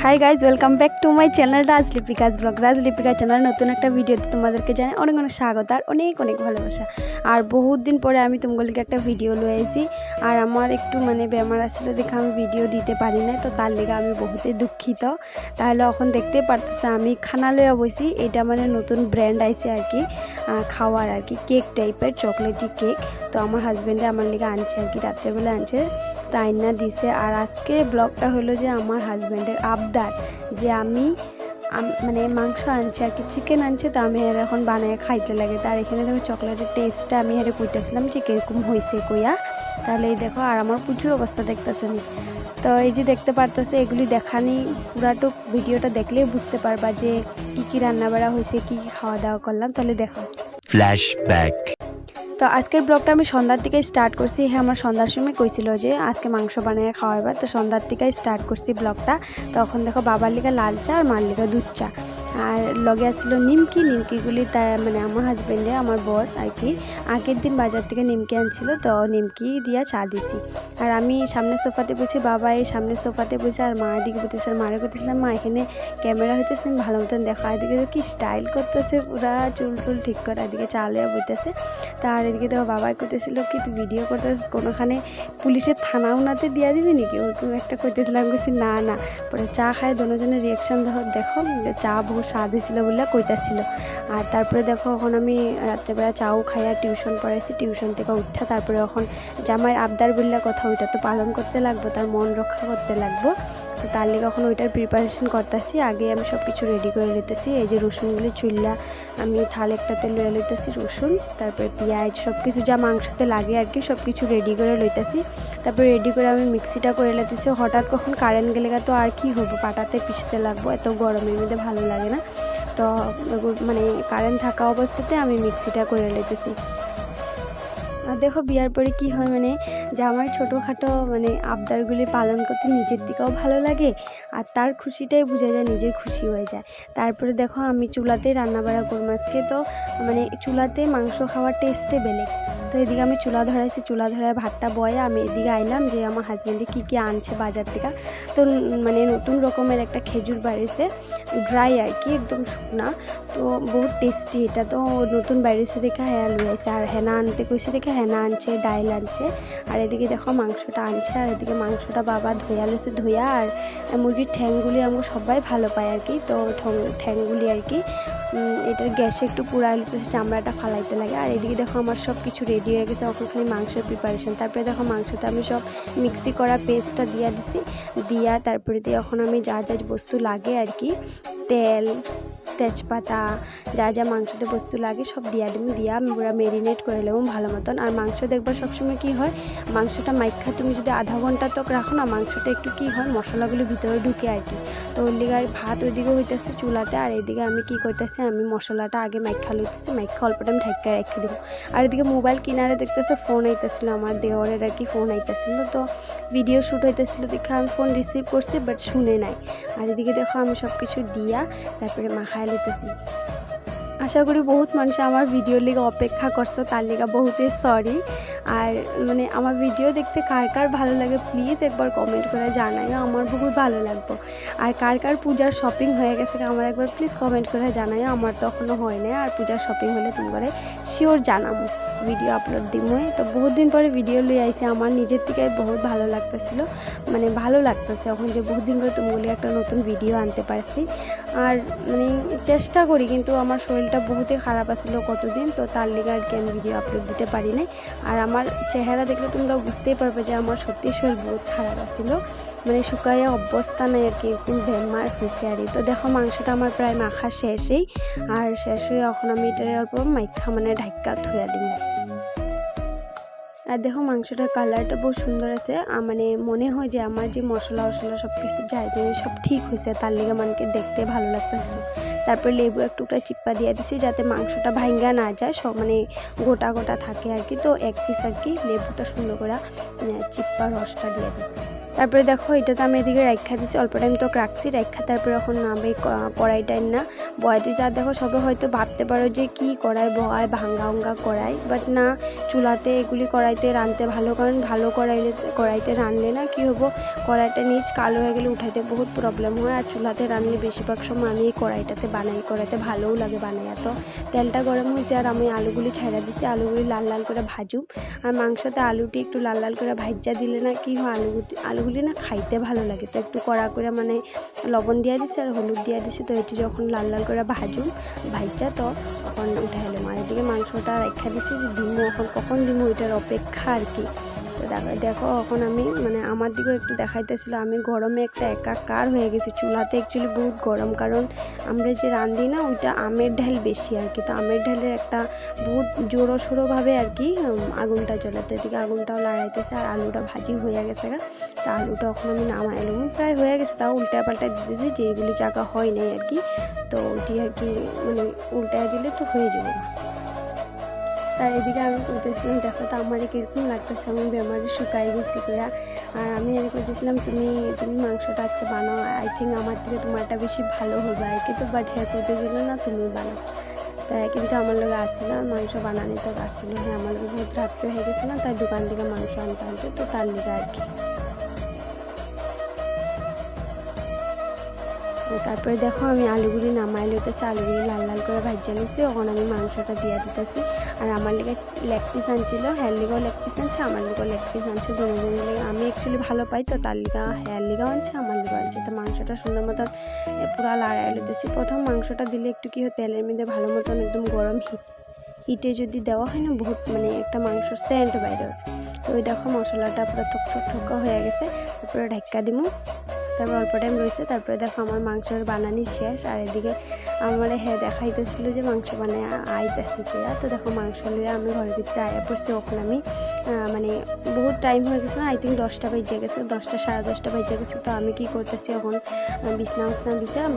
High guys, welcome back to my channel Rajlipika's vlog. Rajlipika channel নতুন একটা ভিডিওতে তোমাদেরকে জানাই অনেক অনেক স্বাগত আর অনেক অনেক ভালোবাসা। আর বহুত দিন পরে আমি তোমাদেরকে একটা ভিডিও লয়ে আইছি। আর আমার একটু বেমার আসলে দেখে আমি ভিডিও দিতে পারি না, তো তার লেগে আমি বহুতই দুঃখিত। তাহলে এখন দেখতেই পারতেছে আমি খানা লয়ে বসি। এটা নতুন ব্র্যান্ড আইছে আর কি, খাওয়ার আর কি, কেক টাইপের চকলেটি কেক। তো আমার হাজব্যান্ডে আমার লেগে আনছে আর কি, রাত্রেবেলা আনছে, তাই না দিছে। আর আজকে ব্লগটা হলো যে আমার হাজব্যান্ডের আবদার যে আমি মাংস আনছে আর কি, চিকেন আনছে, তো আমি এখন বানায় খাইতে লাগে। তার এখানে দেখো চকলেটের টেস্টটা আমি কইতেছিলাম যে কীরকম হয়েছে কইয়া। তাহলে এই দেখো, আর আমার প্রচুর অবস্থা দেখতেছে নি। তো এই যে দেখতে পারতেছে, এগুলি দেখানি পুরাটুক ভিডিওটা দেখলেই বুঝতে পারবা যে কী রান্নাবাড়া হয়েছে, কী খাওয়া দাওয়া করলাম। তাহলে দেখো ফ্ল্যাশব্যাক। তো আজকের ব্লগটা আমি সন্ধ্যার থেকে স্টার্ট করছি। হ্যাঁ, আমার সন্ধ্যার সময় কইছিল যে আজকে মাংস বানিয়ে খাওয়াবার, তো সন্ধ্যার থেকে স্টার্ট করছি ব্লগটা। তখন দেখো বাবার লিগা লাল চা আর মার লিগা দুধ চা, আর লগে আসছিল নিমকিগুলি। তাই আমার হাজব্যান্ডে, আমার বর আর কি, আগের দিন বাজার থেকে নিমকি আনছিল, তো নিমকি দিয়া চা দিছি। আর আমি সামনের সোফাতে বসে, বাবা এই সামনের সোফাতে বসে, আর মায়ের দিকে বলতেছে, আর মারে করতেছিলাম, মা এখানে ক্যামেরা হইতেছে ভালো মতন দেখো। এদিকে কি স্টাইল করতেছে, পুরা চুল টুল ঠিক করে, এদিকে চা লইয়া বইতেছে। তার এদিকে দেখো বাবাই করতেছিল কি তুই ভিডিও করতেছিস, কোনোখানে পুলিশের থানা উনাতে দিয়া দিবি নাকি, ওরকম একটা করতেছিলাম। বলছি না না। পরে চা খায় দুজনের রিয়াকশান দেখো, চা বহু স্বাদ হয়েছিল বলে কইতাছিল। আর তারপরে দেখো এখন আমি রাত্রেবেলা চাও খাইয়া টিউশন পড়াইছি, টিউশন থেকে উঠা তারপরে এখন জামাইয়ের আবদার বললে কথা, ওইটা তো পালন করতে লাগবো, তার মন রক্ষা করতে লাগবো। তো তার লেগে এখন ওইটার প্রিপারেশন করতেছি। আগে আমি সব কিছু রেডি করে নিতেছি। এই যে রসুনগুলি চুল্লা আমি থাল একটাতে লয়ে লইতেছি, রসুন, তারপরে পেঁয়াজ, সব কিছু যা মাংসতে লাগে আর কি, সব কিছু রেডি করে লইতেছি। তারপরে রেডি করে আমি মিক্সিটা করে লইতেছি। হঠাৎ কখন কারেন্ট গেলে তো আর কি হবো, পাটাতে পিষতে লাগবো, এত গরমের মধ্যে ভালো লাগে না। তো কারেন্ট থাকা অবস্থাতে আমি মিক্সিটা করে লইতেছি। আর দেখো বিয়ার পরে কি হয়, যে আমার ছোটোখাটো আবদারগুলি পালন করতে নিজের দিকেও ভালো লাগে, আর তার খুশিটাই বোঝা যায়, নিজের খুশি হয়ে যায়। তারপরে দেখো আমি চুলাতেই রান্নাবাড়া করবো আজকে। তো চুলাতে মাংস খাওয়ার টেস্টে বেলেগ। তো এদিকে আমি চুলা ধরাইছি, চুলা ধরায় ভাতটা বয়ে আমি এদিকে আইলাম যে আমার হাজব্যান্ডে কী আনছে বাজার থেকে। তো নতুন রকমের একটা খেজুর বাড়িছে, ড্রাই আর কি, একদম শুকনা, তো বহুত টেস্টি। এটা তো নতুন বাইরেছে দেখে হ্যাঁ লুয়াইছে, আর হেনা আনতে কইছে দেখে হেনা আনছে, ডাইল আনছে। আর এদিকে দেখো মাংসটা আনছে, আর এদিকে মাংসটা বাবা ধুয়া লুছে, ধুয়া আর মুরগির ঠ্যাংগুলি আমরা সবাই ভালো পাই আর কি, তো ঠ্যাংগুলি আর কি এটার গ্যাসে একটু পুরা লিতেছে, চামড়াটা ফালাইতে লাগে। আর এদিকে দেখো আমার সব কিছু রেডি হয়ে গেছে, এখন খালি মাংসের প্রিপারেশন। তারপরে দেখো মাংসটা আমি সব মিক্সি করা পেস্টটা দিয়া দিছি, দিয়া তারপরে দিয়ে এখন আমি যা যা বস্তু লাগে আর কি, তেল, তেজপাতা, যা যা মাংসতে বস্তু লাগে সব দিয়া আমি পুরো ম্যারিনেট করে নেব ভালো মতন। আর মাংস দেখবার সবসময় কি হয়, মাংসটা মাইখা তুমি যদি আধা ঘন্টা তক রাখো না, মাংসটা একটু কি হয়, মশলাগুলো ভিতরে ঢুকে আর কি। তো ওর দিকে ভাত ওইদিকে হইতেছে চুলাতে, আর এইদিকে আমি কি করতেছি, আমি মশলাটা আগে মাইখা লইতেছি, মাইখা অল্প টাইম ঢাকা রেখে দিব। আর এদিকে মোবাইল কিনারে দেখতেছে ফোন আইতেছিল, আমার দেওরের আর কি ফোন আইতেছিল, তো ভিডিও শ্যুট হইতেছিল দেখে আমি ফোন রিসিভ করছি, বাট শুনে নাই। আর এদিকে দেখো আমি সব কিছু দিয়া তারপরে মাখায় লইতেছি। আশা করি বহুত মানুষ আমার ভিডিওর লিগে অপেক্ষা করছো, তার লিগে বহুতই সরি। আর আমার ভিডিও দেখতে কার কার ভালো লাগে প্লিজ একবার কমেন্ট করে জানাইও, আমার বহুত ভালো লাগবে। আর কার কার পূজার শপিং হয়ে গেছে আমার একবার প্লিজ কমেন্ট করে জানাইও, আমার তো এখনও হয় না। আর পূজার শপিং হলে তোমার শিওর জানাবো, ভিডিও আপলোড দিমই। তো বহুত দিন পরে ভিডিও লই আইসি, আমার নিজের থেকে বহুত ভালো লাগতেছিল, ভালো লাগতেছে এখন যে বহুত দিন পরে তুমি একটা নতুন ভিডিও আনতে পারছি। আর চেষ্টা করি, কিন্তু আমার শরীরটা বহুতই খারাপ আছিল কতদিন, তো তার লিগে আর কি আমি ভিডিও আপলোড দিতে পারি নাই। আর আমার চেহারা দেখলে তোমরা বুঝতেই পারবে যে আমার সত্যি শরীর বহুত খারাপ আছিল, শুকাইয়া অবস্থা নাই আর কি, একদম বেমার হয়েছে আর। তো দেখো মাংসটা আমার প্রায় মাখা শেষই, আর শেষ হয়ে এখন আমি এটার অল্প মাইখা ঢাকা ধুয়া দিব। আর দেখো মাংসটার কালারটা বহু সুন্দর আছে, মনে হয় যে আমার যে মশলা সব কিছু যায় সব ঠিক হয়েছে, তার লেগে মানুষকে দেখতে ভালো লাগতেছিল। তারপরে লেবু একটুটা চিপ্পা দিয়ে দিছি যাতে মাংসটা ভাঙ্গা না যায়, সব গোটা গোটা থাকে আর কি। তো এক পিস আর কি লেবুটা সুন্দর করে চিপ্পা রসটা দিয়ে দিছি। তারপরে দেখো এটাতে আমি এদিকে রাখা দিছি, অল্প টাইম তো রাখছি, রাখা তারপরে এখন নামে কড়াইটাই না বয়া দিয়েছি। আর দেখো সবে হয়তো ভাবতে পারো যে কি কড়াই বয় ভাঙ্গা কড়াই, বাট না, চুলাতে এগুলি কড়াইতে রাঁধতে ভালো, কারণ ভালো কড়াইতে রাঁধলে না কি হবো, কড়াইটা নিচ কালো হয়ে গেলে উঠাইতে বহুত প্রবলেম হয়। আর চুলাতে রাঁধলে বেশিরভাগ সময় আমি এই কড়াইটাতে বানাই, কড়াইতে ভালোও লাগে বানাইয়া। তো তেলটা গরম হয়েছে আর আমি আলুগুলি ছাইড়া দিছি, আলুগুলি লাল লাল করে ভাজুম। আর মাংসতে আলুটি একটু লাল লাল করে ভাজা দিলে না কি হয়, আলুগুলি না খাইতে ভালো লাগে। তো একটু কড়া করে মানে লবণ দিয়ে দিছি আর হলুদ দিয়ে দিছি। তো এটি যখন লাল লাল করে ভাজুম ভাজা তো তখন উঠে এলাম। আর এদিকে মাংসটা রেখা দিছি দিমো, এখন কখন দিমো ওইটার অপেক্ষা আর কি। তো দেখো এখন আমি মানে আমার দিকেও একটু দেখাইতেছিল, আমি গরমে একটা একাকার হয়ে গেছি। চুলাতে অ্যাকচুয়ালি বহুত গরম, কারণ আমরা যে রাঁধি না ওইটা আমের ঢাল বেশি আর কি। তো আমের ঢালের একটা বহুত জোরো সোরোভাবে আর কি আগুনটা জ্বলাতে, এদিকে আগুনটাও লড়াইতেছে আর আলুটা ভাজি হয়ে গেছে। তো আলুটা এখন আমি নামাইলাম, প্রায় হয়ে গেছে, তাও উল্টা পাল্টা দিতেছি যেগুলি জায়গা হয় নাই আর কি। তো ওইটি আর কি মানে উল্টায় দিলে তো হয়ে যাবে। তার এদিকে আমি করতেছিলাম, দেখো তো আমার কীরকম লাগতেছে, আমি বেমারে শুকাই গেছি করে। আর আমি আর করতেছিলাম তুমি মাংসটা আজকে বানাও, আই থিঙ্ক আমার থেকে তোমারটা বেশি ভালো হবে আর কি। তো বাট হ্যাঁ করতেছিল না তুমি বানাও। তাই কিন্তু আমার লোক আসছিল মাংস বানানি, তো আসছিল হ্যাঁ আমার লোক বহুত রাত্রে হয়ে গেছে না, তাই দোকান থেকে মাংস আনতে তো তার লিগে আর কি। তারপরে দেখো আমি আলুগুলি নামাই লইতেছি, আলুগুলি লাল লাল করে ভাজা নিচ্ছি, ওখানে আমি মাংসটা দিয়ে দিতেছি। আর আমার লিগে লেগ পিস আনছিল, হেয়ার লিগেও লেগ পিস আনছে, আমার লিগেও লেগ পিস আনছে, দুজনের লিগে। আমি অ্যাকচুয়ালি ভালো পাই তো তার লিগা হেয়ার লিগেও আনছে, আমার লিগেও আনছে। তো মাংসটা সুন্দর মতন পুরা লাড়াই লইতেছি। প্রথম মাংসটা দিলে একটু কি হয়, তেলের মধ্যে ভালো মতন একদম গরম হিটে যদি দেওয়া হয় না, বহুত মানে একটা মাংস স্ট্যান্ড বাইরে। তো ওই দেখো মশলাটা পুরো থক হয়ে গেছে, তারপরে ঢাক্কা দিমু। তারপর অল্প টাইম রয়েছে, তারপরে দেখো আমার মাংসের বানানি শেষ। আর এদিকে আমার হ্যাঁ দেখাইতেছিল যে মাংস বানায় আইতেছি কেয়া। তো দেখো মাংস লিয়ে আমি ঘরের ভিতরে আয়া পড়ছি। ওখানে আমি মানে বহুত টাইম হয়ে গেছে, আই থিঙ্ক 10টা বেজে গেছে, 10টা সাড়ে 10টা বেজে গেছে। তো আমি কি করতেছি এখন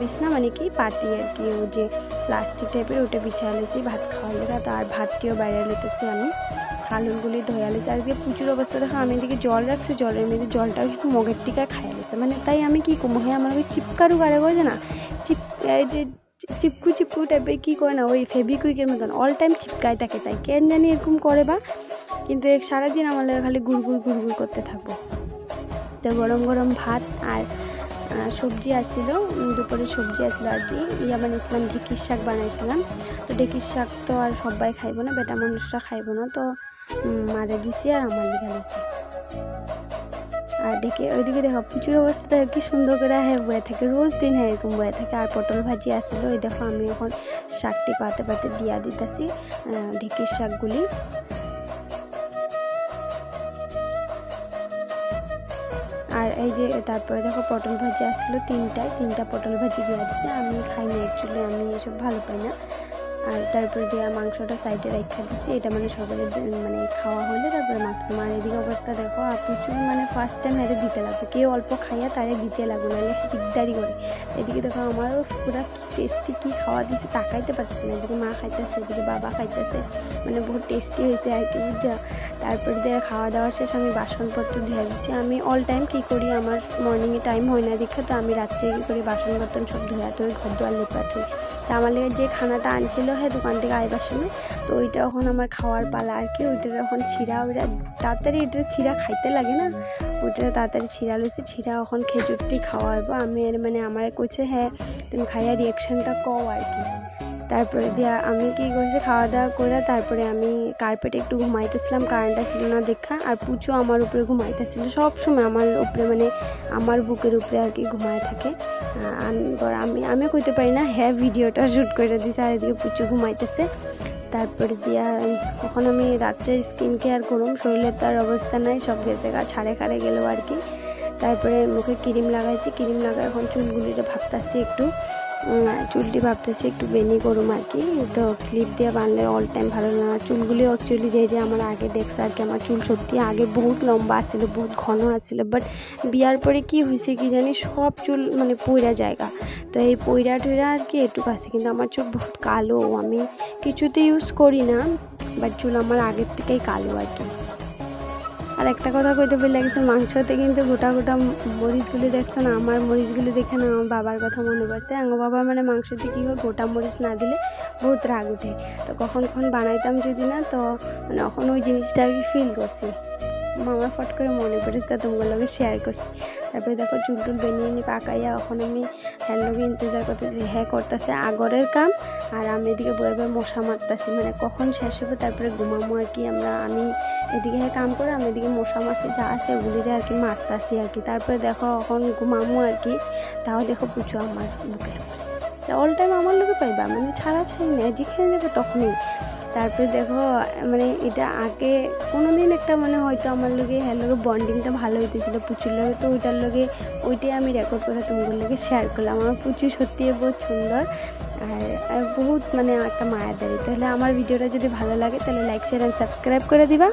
বিছনা মানে কি পাটি আর কি, ও যে প্লাস্টিক টাইপের ওটা বিছাই লেছি ভাত খাওয়ার লেগে। তো আর ভাতটিও বাইরে লেতেছি আমি, আলুগুলি ধোয়া লেছি। আর এদিকে প্রচুর অবস্থা দেখো, আমি এদিকে জল রাখছি, জলের মধ্যে জলটাও কিন্তু মগের টিকা খাইয়া লেছে। মানে তাই আমি কি করবো, হ্যাঁ আমার ওই চিপকারু গাড়ে করে না এই যে চিপকু টাইপের কী করে না, ওই ফেব্রিকুইকের মতন অল টাইম চিপকায় থাকে, তাই কেন জানি এরকম করে বা। কিন্তু সারাদিন আমার খালি গুড় করতে থাকবো। তো গরম গরম ভাত আর সবজি আসছিল, দুপুরে সবজি আসলো আর কি। বানিয়েছিলাম ঢেঁকির শাক বানাইছিলাম। তো ঢেঁকির শাক তো আর সবাই খাইব না, বেটা মানুষরা খাইব না, তো মারে দিছি আর আমার লিখে দিছি। আর ওইদিকে দেখো প্রচুর অবস্থা কি সুন্দর করে হ্যাঁ বয়ে থাকে, রোজ দিন হ্যাঁ এরকম বয়ে থাকে। আর পটল ভাজি আসছিলো, ওই দেখো আমি এখন শাকটি পাতে দিয়া দিতেছি ঢেঁকির শাকগুলি। আর এই যে তারপরে দেখো পটল ভাজি আসছিলো তিনটা পটল ভাজি দিয়ে দিচ্ছে। আমি খাই না অ্যাকচুয়ালি, আমি এসব ভালো পাই না। আর তারপরে দেওয়া মাংসটা সাইডে রেখে দিচ্ছি, এটা মানে সকালে মানে খাওয়া হলে তারপরে মাংস। তোমার এদিকে অবস্থা দেখো, আর প্রচুর মানে ফার্স্ট টাইম এদের দিতে লাগবে, কেউ অল্প খাইয়া তারে দিতে লাগবে, নাহলে দিকদারি করে। এদিকে দেখো আমারও পুরো টেস্টি কি খাওয়া দিয়েছে তাকাইতে পারছি না। এদিকে মা খাইতেছে, এদিকে বাবা খাইতেছে, মানে বহুত টেস্টি হয়েছে আর কি বুঝছো। তারপরে দিয়ে খাওয়া দাওয়া শেষ, আমি বাসনপত্র ধুয়ে দিচ্ছি। আমি অল টাইম কী করি, আমার মর্নিংয়ে টাইম হয় না দেখে, তো আমি রাত্রে কী করি বাসন বর্তন সব ধোয়া তো ঘর দুয়ার লেপা থই। তা আমার যে খানাটা আনছিল হ্যাঁ দোকান থেকে আইবার সময়, তো ওইটা এখন আমার খাওয়ার পালা আর কি। ওইটা এখন ছিঁড়া, ওইটা তাড়াতাড়ি এটা ছিঁড়া খাইতে লাগে না, ওইটা তাড়াতাড়ি ছিঁড়া লইছে, ছিঁড়া এখন খেজুরটি খাওয়াবো আমি। মানে আমার কইছে হ্যাঁ তুমি খাইয়া রিয়াকশানটা কও আর কি। তারপরে দিয়া আমি কি করছি খাওয়া দাওয়া করে তারপরে আমি কার্পেটে একটু ঘুমাইতেছিলাম, কারেন্টটা ছিল না দেখা। আর পুচু আমার উপরে ঘুমাইতেছিল, সবসময় আমার উপরে মানে আমার বুকের উপরে আর কি ঘুমায় থাকে। আমি কইতে পারি না হ্যাঁ ভিডিওটা শ্যুট করে দিয়েছি, আর এদিকে পুচু ঘুমাইতেছে। তারপরে দিয়া এখন আমি রাত্রে স্কিন কেয়ার করুম, শরীরে তার অবস্থা নাই, সব গেছে গা ছাড়ে গেলো আর কি। তারপরে মুখে ক্রিম লাগাইছি, ক্রিম লাগাই এখন চুলগুলিতে ভাবতেছি একটু বেনি করুম আর কি। তো ক্লিপ দিয়ে বানলে অল টাইম ভালো না, চুলগুলি অ্যাকচুয়ালি যে আমার আগে দেখছে আর কি, আমার চুল সত্যি আগে বহুত লম্বা আসছিল, বহুত ঘন আসছিল, বাট বিয়ার পরে কি হয়েছে কি জানি সব চুল মানে পইরা জায়গা। তো এই পইরা টইরা আর কি একটু আছে, কিন্তু আমার চুল বহুত কালো, আমি কিছুতে ইউজ করি না, বাট চুল আমার আগের থেকেই কালো আর কি। আর একটা কথা কইতে বলে গেছে, মাংসতে কিন্তু গোটা গোটা মরিচগুলি দেখছে না, আমার মরিচগুলি দেখে না আমার বাবার কথা মনে পড়ছে। আমার বাবা মানে মাংসতে কী হয়, গোটা মরিচ না দিলে বহুত রাগ উঠে। তো কখন বানাইতাম যদি না, তো মানে এখন ওই জিনিসটা আর কি ফিল করছি, আমার ফট করে মনে পড়েছে, তা তোমার লগে শেয়ার করছি। তারপরে দেখো চুল টুল বেনিয়ে নি পাকাইয়া এখন আমি হ্যার লগে ইন্তজার করতেছি, হ্যাঁ করতেছে আগরের কাম, আর আমি এদিকে বয়ে বয়ে মশা মারতেছি, মানে কখন শেষ হবে তারপরে ঘুমামো আর কি। আমি এদিকে হ্যাঁ কাম করে, আমি এদিকে মশা মাছি যা আছে ওগুলিরে আর কি মারতাছি আর কি। তারপরে দেখো এখন ঘুমামো আর কি, তাও দেখো পুচু আমার বুকের অল টাইম আমার লোকে পাইবা, মানে ছাড়া ছাড়ি নেই, যেখানে যাবে তখনই। তারপরে দেখো মানে এটা আগে কোনো দিন একটা মানে হয়তো আমার লোকে হ্যাঁ লোকে বন্ডিংটা ভালো হইতেছিলো পুচুর লোকে, তো ওইটাই আমি রেকর্ড করে তোমাদের লোকে শেয়ার করলাম। আমার পুচু সত্যি বহুত সুন্দর আর বহুত মানে একটা মায়াদারি। তাহলে আমার ভিডিওটা যদি ভালো লাগে তাহলে লাইক শেয়ার অ্যান্ড সাবস্ক্রাইব করে দিবা।